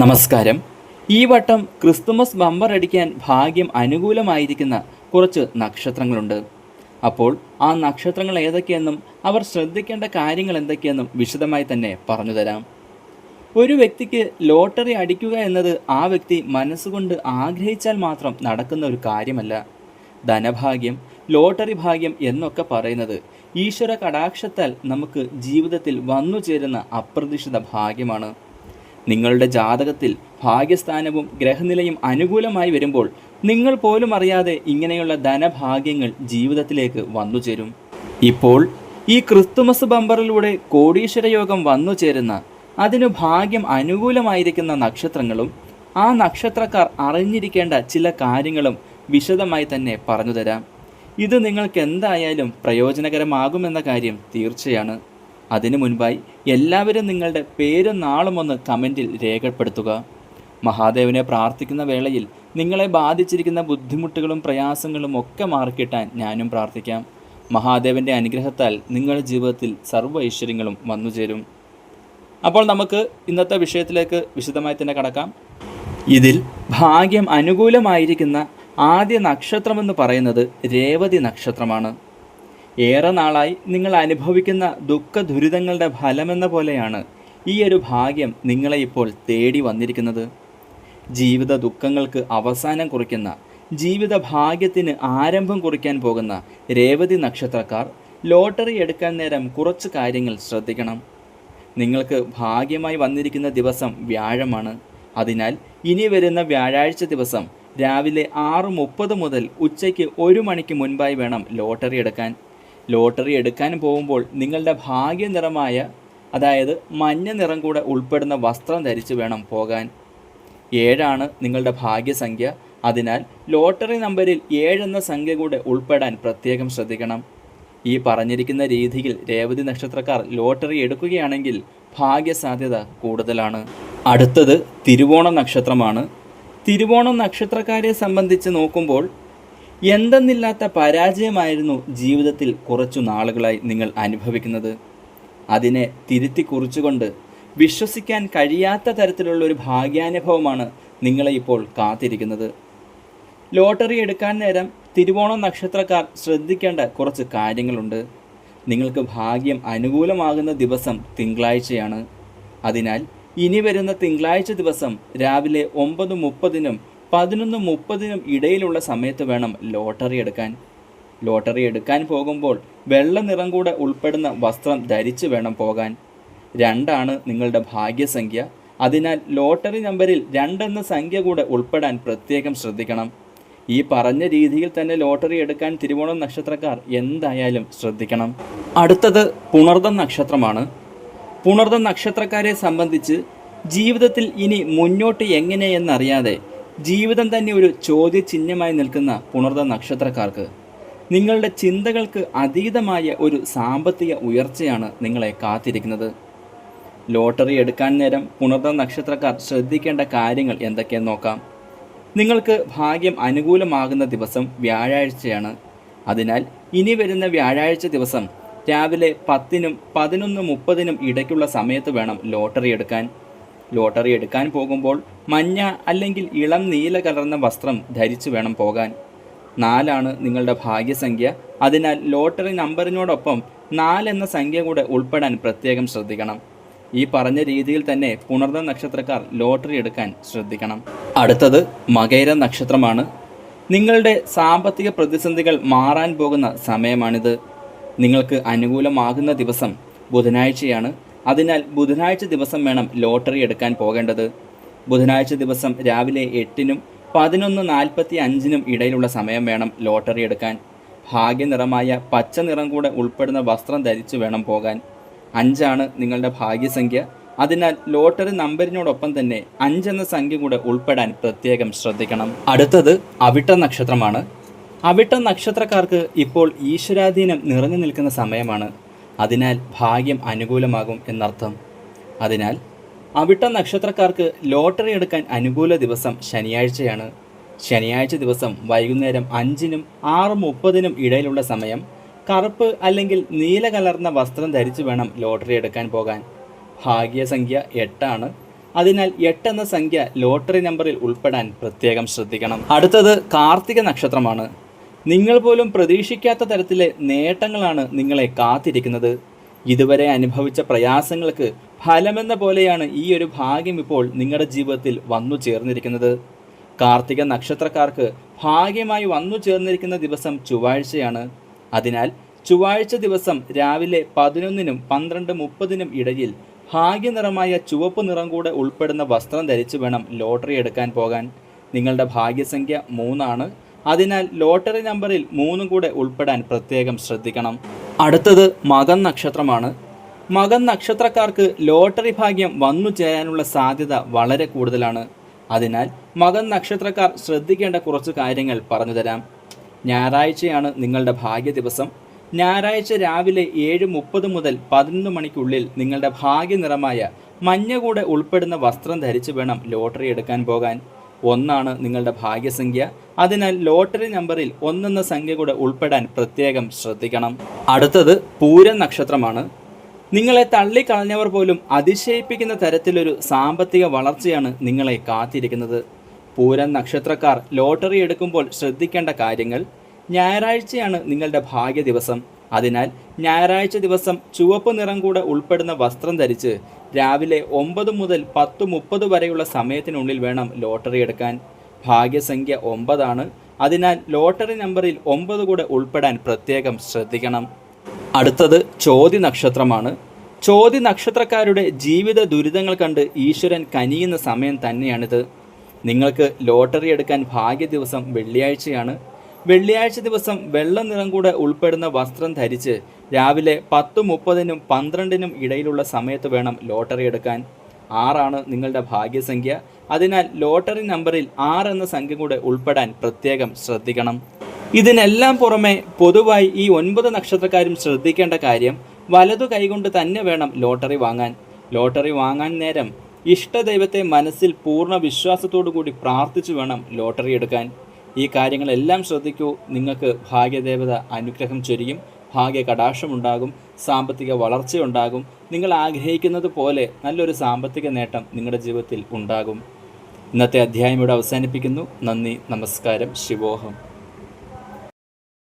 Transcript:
നമസ്കാരം. ഈ വട്ടം ക്രിസ്തുമസ് ബമ്പർ അടിക്കാൻ ഭാഗ്യം അനുകൂലമായിരിക്കുന്ന കുറച്ച് നക്ഷത്രങ്ങളുണ്ട്. അപ്പോൾ ആ നക്ഷത്രങ്ങൾ ഏതൊക്കെയെന്നും അവർ ശ്രദ്ധിക്കേണ്ട കാര്യങ്ങൾ എന്തൊക്കെയെന്നും വിശദമായി തന്നെ പറഞ്ഞു തരാം. ഒരു വ്യക്തിക്ക് ലോട്ടറി അടിക്കുക എന്നത് ആ വ്യക്തി മനസ്സുകൊണ്ട് ആഗ്രഹിച്ചാൽ മാത്രം നടക്കുന്ന ഒരു കാര്യമല്ല. ധനഭാഗ്യം, ലോട്ടറി ഭാഗ്യം എന്നൊക്കെ പറയുന്നത് ഈശ്വര കടാക്ഷത്താൽ നമുക്ക് ജീവിതത്തിൽ വന്നു ചേരുന്ന അപ്രതീക്ഷിത ഭാഗ്യമാണ്. നിങ്ങളുടെ ജാതകത്തിൽ ഭാഗ്യസ്ഥാനവും ഗ്രഹനിലയും അനുകൂലമായി വരുമ്പോൾ നിങ്ങൾ പോലും അറിയാതെ ഇങ്ങനെയുള്ള ധനഭാഗ്യങ്ങൾ ജീവിതത്തിലേക്ക് വന്നു ചേരും. ഇപ്പോൾ ഈ ക്രിസ്തുമസ് ബമ്പറിലൂടെ കോടീശ്വര യോഗം വന്നു ചേരുന്ന, അതിനു ഭാഗ്യം അനുകൂലമായിരിക്കുന്ന നക്ഷത്രങ്ങളും ആ നക്ഷത്രക്കാർ അറിഞ്ഞിരിക്കേണ്ട ചില കാര്യങ്ങളും വിശദമായി തന്നെ പറഞ്ഞു തരാം. ഇത് നിങ്ങൾക്ക് എന്തായാലും പ്രയോജനകരമാകുമെന്ന കാര്യം തീർച്ചയാണ്. അതിനു മുൻപായി എല്ലാവരും നിങ്ങളുടെ പേരും നാളും ഒന്ന് കമൻറ്റിൽ രേഖപ്പെടുത്തുക. മഹാദേവനെ പ്രാർത്ഥിക്കുന്ന വേളയിൽ നിങ്ങളെ ബാധിച്ചിരിക്കുന്ന ബുദ്ധിമുട്ടുകളും പ്രയാസങ്ങളും ഒക്കെ മാറിക്കിട്ടാൻ ഞാനും പ്രാർത്ഥിക്കാം. മഹാദേവൻ്റെ അനുഗ്രഹത്താൽ നിങ്ങളുടെ ജീവിതത്തിൽ സർവ്വ ഐശ്വര്യങ്ങളും വന്നുചേരും. അപ്പോൾ നമുക്ക് ഇന്നത്തെ വിഷയത്തിലേക്ക് വിശദമായി തന്നെ കടക്കാം. ഇതിൽ ഭാഗ്യം അനുകൂലമായിരിക്കുന്ന ആദ്യ നക്ഷത്രമെന്ന് പറയുന്നത് രേവതി നക്ഷത്രമാണ്. ഏറെ നാളായി നിങ്ങൾ അനുഭവിക്കുന്ന ദുഃഖ ദുരിതങ്ങളുടെ ഫലമെന്ന പോലെയാണ് ഈ ഒരു ഭാഗ്യം നിങ്ങളെ ഇപ്പോൾ തേടി വന്നിരിക്കുന്നത്. ജീവിത ദുഃഖങ്ങൾക്ക് അവസാനം കുറിക്കുന്ന, ജീവിത ഭാഗ്യത്തിന് ആരംഭം കുറിക്കാൻ പോകുന്ന രേവതി നക്ഷത്രക്കാർ ലോട്ടറി എടുക്കാൻ നേരം കുറച്ച് കാര്യങ്ങൾ ശ്രദ്ധിക്കണം. നിങ്ങൾക്ക് ഭാഗ്യമായി വന്നിരിക്കുന്ന ദിവസം വ്യാഴമാണ്. അതിനാൽ ഇനി വരുന്ന വ്യാഴാഴ്ച ദിവസം രാവിലെ 6:30 മുതൽ ഉച്ചയ്ക്ക് 1 മണിക്ക് മുൻപായി വേണം ലോട്ടറി എടുക്കാൻ. ലോട്ടറി എടുക്കാൻ പോകുമ്പോൾ നിങ്ങളുടെ ഭാഗ്യ നിറമായ, അതായത് മഞ്ഞ നിറം കൂടെ ഉൾപ്പെടുന്ന വസ്ത്രം ധരിച്ച് വേണം പോകാൻ. 7 നിങ്ങളുടെ ഭാഗ്യസംഖ്യ. അതിനാൽ ലോട്ടറി നമ്പറിൽ 7 എന്ന സംഖ്യ കൂടെ ഉൾപ്പെടാൻ പ്രത്യേകം ശ്രദ്ധിക്കണം. ഈ പറഞ്ഞിരിക്കുന്ന രീതിയിൽ രേവതി നക്ഷത്രക്കാർ ലോട്ടറി എടുക്കുകയാണെങ്കിൽ ഭാഗ്യസാധ്യത കൂടുതലാണ്. അടുത്തത് തിരുവോണം നക്ഷത്രമാണ്. തിരുവോണം നക്ഷത്രക്കാരെ സംബന്ധിച്ച് നോക്കുമ്പോൾ എന്തെന്നില്ലാത്ത പരാജയമായിരുന്നു ജീവിതത്തിൽ കുറച്ചു നാളുകളായി നിങ്ങൾ അനുഭവിക്കുന്നത്. അതിനെ തിരുത്തി കുറിച്ചുകൊണ്ട് വിശ്വസിക്കാൻ കഴിയാത്ത തരത്തിലുള്ളൊരു ഭാഗ്യാനുഭവമാണ് നിങ്ങളെ ഇപ്പോൾ കാത്തിരിക്കുന്നത്. ലോട്ടറി എടുക്കാൻ നേരം തിരുവോണം നക്ഷത്രക്കാർ ശ്രദ്ധിക്കേണ്ട കുറച്ച് കാര്യങ്ങളുണ്ട്. നിങ്ങൾക്ക് ഭാഗ്യം അനുകൂലമാകുന്ന ദിവസം തിങ്കളാഴ്ചയാണ്. അതിനാൽ ഇനി വരുന്ന തിങ്കളാഴ്ച ദിവസം രാവിലെ 9:30-നും 11:30-നും ഇടയിലുള്ള സമയത്ത് വേണം ലോട്ടറി എടുക്കാൻ. ലോട്ടറി എടുക്കാൻ പോകുമ്പോൾ വെള്ള നിറം കൂടെ ഉൾപ്പെടുന്ന വസ്ത്രം ധരിച്ച് വേണം പോകാൻ. 2 നിങ്ങളുടെ ഭാഗ്യസംഖ്യ. അതിനാൽ ലോട്ടറി നമ്പറിൽ 2 എന്ന സംഖ്യ കൂടെ ഉൾപ്പെടാൻ പ്രത്യേകം ശ്രദ്ധിക്കണം. ഈ പറഞ്ഞ രീതിയിൽ തന്നെ ലോട്ടറി എടുക്കാൻ തിരുവോണം നക്ഷത്രക്കാർ എന്തായാലും ശ്രദ്ധിക്കണം. അടുത്തത് പുണർദം നക്ഷത്രമാണ്. പുണർദം നക്ഷത്രക്കാരെ സംബന്ധിച്ച് ജീവിതത്തിൽ ഇനി മുന്നോട്ട് എങ്ങനെയെന്നറിയാതെ ജീവിതം തന്നെ ഒരു ചോദ്യചിഹ്നമായി നിൽക്കുന്ന പുണർദം നക്ഷത്രക്കാർക്ക് നിങ്ങളുടെ ചിന്തകൾക്ക് അതീതമായ ഒരു സാമ്പത്തിക ഉയർച്ചയാണ് നിങ്ങളെ കാത്തിരിക്കുന്നത്. ലോട്ടറി എടുക്കാൻ നേരം പുണർദം നക്ഷത്രക്കാർ ശ്രദ്ധിക്കേണ്ട കാര്യങ്ങൾ എന്തൊക്കെയെന്ന് നോക്കാം. നിങ്ങൾക്ക് ഭാഗ്യം അനുകൂലമാകുന്ന ദിവസം വ്യാഴാഴ്ചയാണ്. അതിനാൽ ഇനി വരുന്ന വ്യാഴാഴ്ച ദിവസം രാവിലെ 10-നും 11:30-നും ഇടയ്ക്കുള്ള സമയത്ത് വേണം ലോട്ടറി എടുക്കാൻ. ലോട്ടറി എടുക്കാൻ പോകുമ്പോൾ മഞ്ഞ അല്ലെങ്കിൽ ഇളം നീല കലർന്ന വസ്ത്രം ധരിച്ചു വേണം പോകാൻ. 4 നിങ്ങളുടെ ഭാഗ്യസംഖ്യ. അതിനാൽ ലോട്ടറി നമ്പറിനോടൊപ്പം 4 എന്ന സംഖ്യ കൂടെ ഉൾപ്പെടാൻ പ്രത്യേകം ശ്രദ്ധിക്കണം. ഈ പറഞ്ഞ രീതിയിൽ തന്നെ പുണർദം നക്ഷത്രക്കാർ ലോട്ടറി എടുക്കാൻ ശ്രദ്ധിക്കണം. അടുത്തത് മകയിര നക്ഷത്രമാണ്. നിങ്ങളുടെ സാമ്പത്തിക പ്രതിസന്ധികൾ മാറാൻ പോകുന്ന സമയമാണിത്. നിങ്ങൾക്ക് അനുകൂലമാകുന്ന ദിവസം ബുധനാഴ്ചയാണ്. അതിനാൽ ബുധനാഴ്ച ദിവസം വേണം ലോട്ടറി എടുക്കാൻ പോകേണ്ടത്. ബുധനാഴ്ച ദിവസം രാവിലെ 8-നും 11:45-നും ഇടയിലുള്ള സമയം വേണം ലോട്ടറി എടുക്കാൻ. ഭാഗ്യനിറമായ പച്ച നിറം കൂടെ ഉൾപ്പെടുന്ന വസ്ത്രം ധരിച്ച് വേണം പോകാൻ. 5 നിങ്ങളുടെ ഭാഗ്യസംഖ്യ. അതിനാൽ ലോട്ടറി നമ്പറിനോടൊപ്പം തന്നെ 5 എന്ന സംഖ്യ കൂടെ ഉൾപ്പെടാൻ പ്രത്യേകം ശ്രദ്ധിക്കണം. അടുത്തത് അവിട്ട നക്ഷത്രമാണ്. അവിട്ട നക്ഷത്രക്കാർക്ക് ഇപ്പോൾ ഈശ്വരാധീനം നിറഞ്ഞു നിൽക്കുന്ന സമയമാണ്. അതിനാൽ ഭാഗ്യം അനുകൂലമാകും എന്നർത്ഥം. അതിനാൽ അവിട്ട നക്ഷത്രക്കാർക്ക് ലോട്ടറി എടുക്കാൻ അനുകൂല ദിവസം ശനിയാഴ്ചയാണ്. ശനിയാഴ്ച ദിവസം വൈകുന്നേരം 5-നും 6:30-നും ഇടയിലുള്ള സമയം കറുപ്പ് അല്ലെങ്കിൽ നീല കലർന്ന വസ്ത്രം ധരിച്ചു വേണം ലോട്ടറി എടുക്കാൻ പോകാൻ. ഭാഗ്യസംഖ്യ 8. അതിനാൽ 8 എന്ന സംഖ്യ ലോട്ടറി നമ്പറിൽ ഉൾപ്പെടാൻ പ്രത്യേകം ശ്രദ്ധിക്കണം. അടുത്തത് കാർത്തിക നക്ഷത്രമാണ്. നിങ്ങൾ പോലും പ്രതീക്ഷിക്കാത്ത തരത്തിലെ നേട്ടങ്ങളാണ് നിങ്ങളെ കാത്തിരിക്കുന്നത്. ഇതുവരെ അനുഭവിച്ച പ്രയാസങ്ങൾക്ക് ഫലമെന്ന പോലെയാണ് ഈ ഒരു ഭാഗ്യം ഇപ്പോൾ നിങ്ങളുടെ ജീവിതത്തിൽ വന്നു ചേർന്നിരിക്കുന്നത്. കാർത്തിക നക്ഷത്രക്കാർക്ക് ഭാഗ്യമായി വന്നു ചേർന്നിരിക്കുന്ന ദിവസം ചൊവ്വാഴ്ചയാണ്. അതിനാൽ ചൊവ്വാഴ്ച ദിവസം രാവിലെ 11-നും 12:30-നും ഇടയിൽ ഭാഗ്യനിറമായ ചുവപ്പ് നിറം കൂടെ ഉൾപ്പെടുന്ന വസ്ത്രം ധരിച്ചു വേണം ലോട്ടറി എടുക്കാൻ പോകാൻ. നിങ്ങളുടെ ഭാഗ്യസംഖ്യ 3 ആണ്. അതിനാൽ ലോട്ടറി നമ്പറിൽ 3 കൂടെ ഉൾപ്പെടാൻ പ്രത്യേകം ശ്രദ്ധിക്കണം. അടുത്തത് മകം നക്ഷത്രമാണ്. മകം നക്ഷത്രക്കാർക്ക് ലോട്ടറി ഭാഗ്യം വന്നു ചേരാനുള്ള സാധ്യത വളരെ കൂടുതലാണ്. അതിനാൽ മകം നക്ഷത്രക്കാർ ശ്രദ്ധിക്കേണ്ട കുറച്ച് കാര്യങ്ങൾ പറഞ്ഞു തരാം. ഞായറാഴ്ചയാണ് നിങ്ങളുടെ ഭാഗ്യ ദിവസം. ഞായറാഴ്ച രാവിലെ 7:30 മുതൽ 11 മണിക്കുള്ളിൽ നിങ്ങളുടെ ഭാഗ്യനിറമായ മഞ്ഞ കൂടെ ഉൾപ്പെടുന്ന വസ്ത്രം ധരിച്ചു വേണം ലോട്ടറി എടുക്കാൻ പോകാൻ. 1 ആണ് നിങ്ങളുടെ ഭാഗ്യസംഖ്യ. അതിനാൽ ലോട്ടറി നമ്പറിൽ 1 എന്ന സംഖ്യ കൂടെ ഉൾപ്പെടാൻ പ്രത്യേകം ശ്രദ്ധിക്കണം. അടുത്തത് പൂരം നക്ഷത്രമാണ്. നിങ്ങളെ തള്ളിക്കളഞ്ഞവർ പോലും അതിശയിപ്പിക്കുന്ന തരത്തിലൊരു സാമ്പത്തിക വളർച്ചയാണ് നിങ്ങളെ കാത്തിരിക്കുന്നത്. പൂരം നക്ഷത്രക്കാർ ലോട്ടറി എടുക്കുമ്പോൾ ശ്രദ്ധിക്കേണ്ട കാര്യങ്ങൾ: ഞായറാഴ്ചയാണ് നിങ്ങളുടെ ഭാഗ്യ ദിവസം. അതിനാൽ ഞായറാഴ്ച ദിവസം ചുവപ്പ് നിറം കൂടെ ഉൾപ്പെടുന്ന വസ്ത്രം ധരിച്ച് രാവിലെ 9 മുതൽ 10:30 വരെയുള്ള സമയത്തിനുള്ളിൽ വേണം ലോട്ടറി എടുക്കാൻ. ഭാഗ്യസംഖ്യ 9 ആണ്. അതിനാൽ ലോട്ടറി നമ്പറിൽ 9 കൂടെ ഉൾപ്പെടാൻ പ്രത്യേകം ശ്രദ്ധിക്കണം. അടുത്തത് ചോതി നക്ഷത്രമാണ്. ചോതി നക്ഷത്രക്കാരുടെ ജീവിത ദുരിതങ്ങൾ കണ്ട് ഈശ്വരൻ കനിയുന്ന സമയം തന്നെയാണിത്. നിങ്ങൾക്ക് ലോട്ടറി എടുക്കാൻ ഭാഗ്യ ദിവസം വെള്ളിയാഴ്ചയാണ്. വെള്ളിയാഴ്ച ദിവസം വെള്ള നിറം കൂടെ ഉൾപ്പെടുന്ന വസ്ത്രം ധരിച്ച് രാവിലെ 10:30-നും 12-നും ഇടയിലുള്ള സമയത്ത് വേണം ലോട്ടറി എടുക്കാൻ. 6 ആണ് നിങ്ങളുടെ ഭാഗ്യസംഖ്യ. അതിനാൽ ലോട്ടറി നമ്പറിൽ 6 എന്ന സംഖ്യ കൂടെ ഉൾപ്പെടാൻ പ്രത്യേകം ശ്രദ്ധിക്കണം. ഇതിനെല്ലാം പുറമെ പൊതുവായി ഈ 9 നക്ഷത്രക്കാരും ശ്രദ്ധിക്കേണ്ട കാര്യം, വലതു കൈകൊണ്ട് തന്നെ വേണം ലോട്ടറി വാങ്ങാൻ. ലോട്ടറി വാങ്ങാൻ നേരം ഇഷ്ടദൈവത്തെ മനസ്സിൽ പൂർണ്ണ വിശ്വാസത്തോടു കൂടി പ്രാർത്ഥിച്ചു വേണം ലോട്ടറി എടുക്കാൻ. ഈ കാര്യങ്ങളെല്ലാം ശ്രദ്ധിക്കൂ. നിങ്ങൾക്ക് ഭാഗ്യദേവത അനുഗ്രഹം ചൊരിയും, ഭാഗ്യ കടാക്ഷമുണ്ടാകും, സാമ്പത്തിക വളർച്ചയുണ്ടാകും. നിങ്ങൾ ആഗ്രഹിക്കുന്നത് പോലെ നല്ലൊരു സാമ്പത്തിക നേട്ടം നിങ്ങളുടെ ജീവിതത്തിൽ ഉണ്ടാകും. ഇന്നത്തെ അധ്യായം ഇവിടെ അവസാനിപ്പിക്കുന്നു. നന്ദി, നമസ്കാരം, ശിവോഹം.